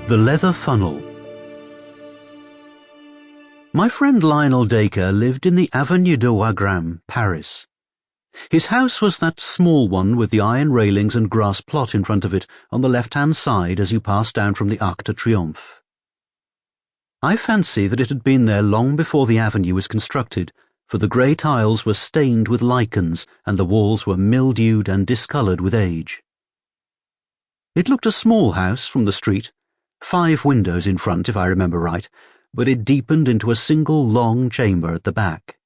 The Leather Funnel. My friend Lionel Dacre lived in the Avenue de Wagram, Paris. His house was that small one with the iron railings and grass plot in front of it on the left-hand side as you pass down from the Arc de Triomphe. I fancy that it had been there long before the avenue was constructed, for the grey tiles were stained with lichens and the walls were mildewed and discoloured with age. It looked a small house from the street, 5 windows in front if I remember right, but it deepened into a single long chamber at the back.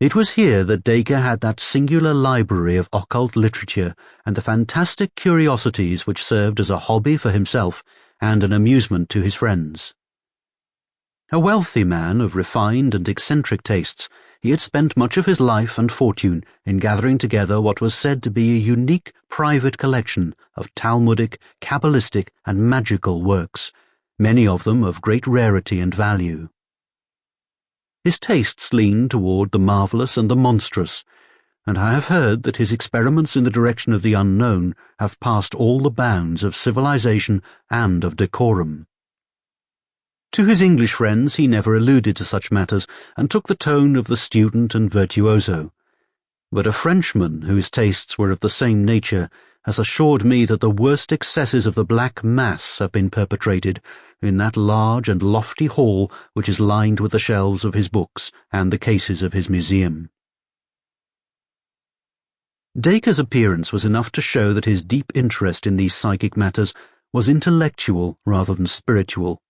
It was here that Dacre had that singular library of occult literature and the fantastic curiosities which served as a hobby for himself and an amusement to his friends. A wealthy man of refined and eccentric tastes, he had spent much of his life and fortune in gathering together what was said to be a unique private collection of Talmudic, Kabbalistic, and magical works, many of them of great rarity and value. His tastes leaned toward the marvellous and the monstrous, and I have heard that his experiments in the direction of the unknown have passed all the bounds of civilization and of decorum. To his English friends he never alluded to such matters, and took the tone of the student and virtuoso. But a Frenchman whose tastes were of the same nature has assured me that the worst excesses of the Black Mass have been perpetrated in that large and lofty hall which is lined with the shelves of his books and the cases of his museum. Dacre's appearance was enough to show that his deep interest in these psychic matters was intellectual rather than spiritual.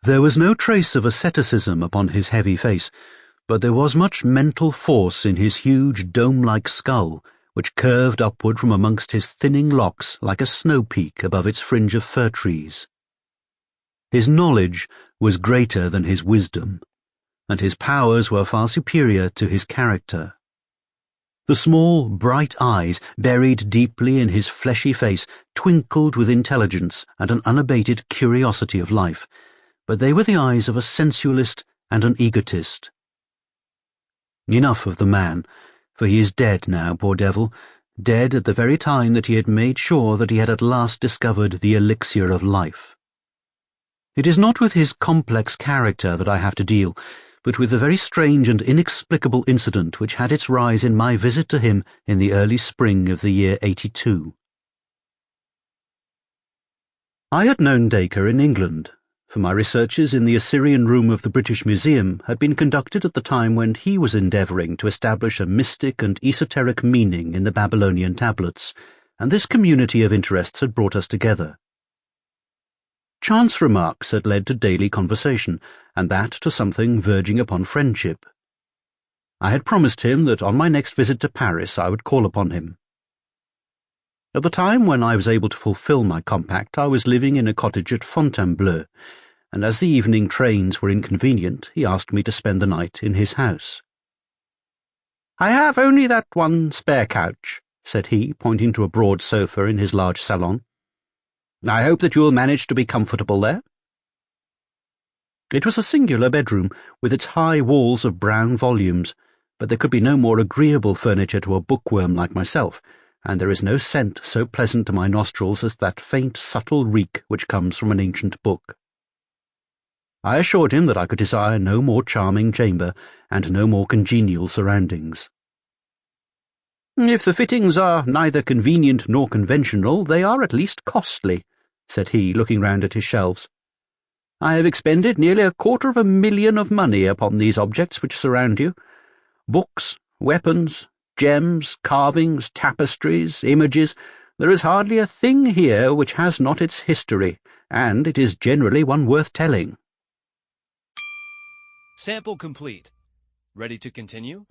There was no trace of asceticism upon his heavy face, but there was much mental force in his huge dome-like skull, which curved upward from amongst his thinning locks like a snow-peak above its fringe of fir trees. His knowledge was greater than his wisdom, and his powers were far superior to his character. The small, bright eyes, buried deeply in his fleshy face, twinkled with intelligence and an unabated curiosity of life, but they were the eyes of a sensualist and an egotist. Enough of the man, for he is dead now, poor devil, dead at the very time that he had made sure that he had at last discovered the elixir of life. It is not with his complex character that I have to deal, but with the very strange and inexplicable incident which had its rise in my visit to him in the early spring of the year 82. I had known Dacre in England, for my researches in the Assyrian Room of the British Museum had been conducted at the time when he was endeavouring to establish a mystic and esoteric meaning in the Babylonian tablets, and this community of interests had brought us together. Chance remarks had led to daily conversation, and that to something verging upon friendship. I had promised him that on my next visit to Paris I would call upon him. At the time when I was able to fulfil my compact, I was living in a cottage at Fontainebleau, and as the evening trains were inconvenient, he asked me to spend the night in his house. "I have only that one spare couch," said he, pointing to a broad sofa in his large salon. "I hope that you will manage to be comfortable there." It was a singular bedroom, with its high walls of brown volumes, but there could be no more agreeable furniture to a bookworm like myself, and there is no scent so pleasant to my nostrils as that faint, subtle reek which comes from an ancient book. I assured him that I could desire no more charming chamber and no more congenial surroundings. "If the fittings are neither convenient nor conventional, they are at least costly," said he, looking round at his shelves. "I have expended nearly 250,000 of money upon these objects which surround you. Books, weapons, gems, carvings, tapestries, images. There is hardly a thing here which has not its history, and it is generally one worth telling." Sample complete. Ready to continue?